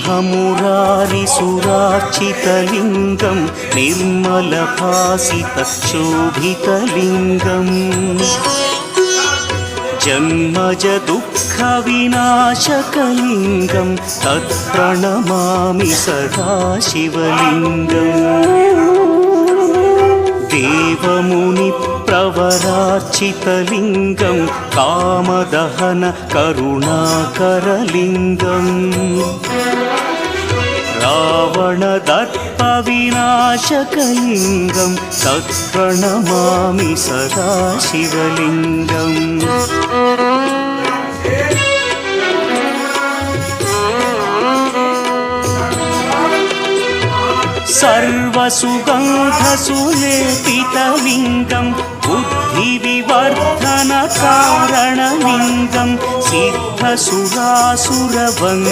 ब्रह्ममुरारिसुरार्चितलिङ्गं निर्मलभासितशोभितलिङ्गम् जन्मज दुःखविनाशकलिङ्गं तत्प्रणमामि सदा शिवलिङ्गम् देवमुनिप्रवरार्चितलिङ्गं कामदहन करुणाकरलिङ्गम् रावणदर्पविनाशकलिङ्गं तत्प्रणमामि सदा शिवलिङ्गम् सर्वसुगन्धसुलेपितलिङ्गं बुद्धिविवर्धनकारणलिङ्गं सिद्धसुरासुरवन्द्यलिङ्गम्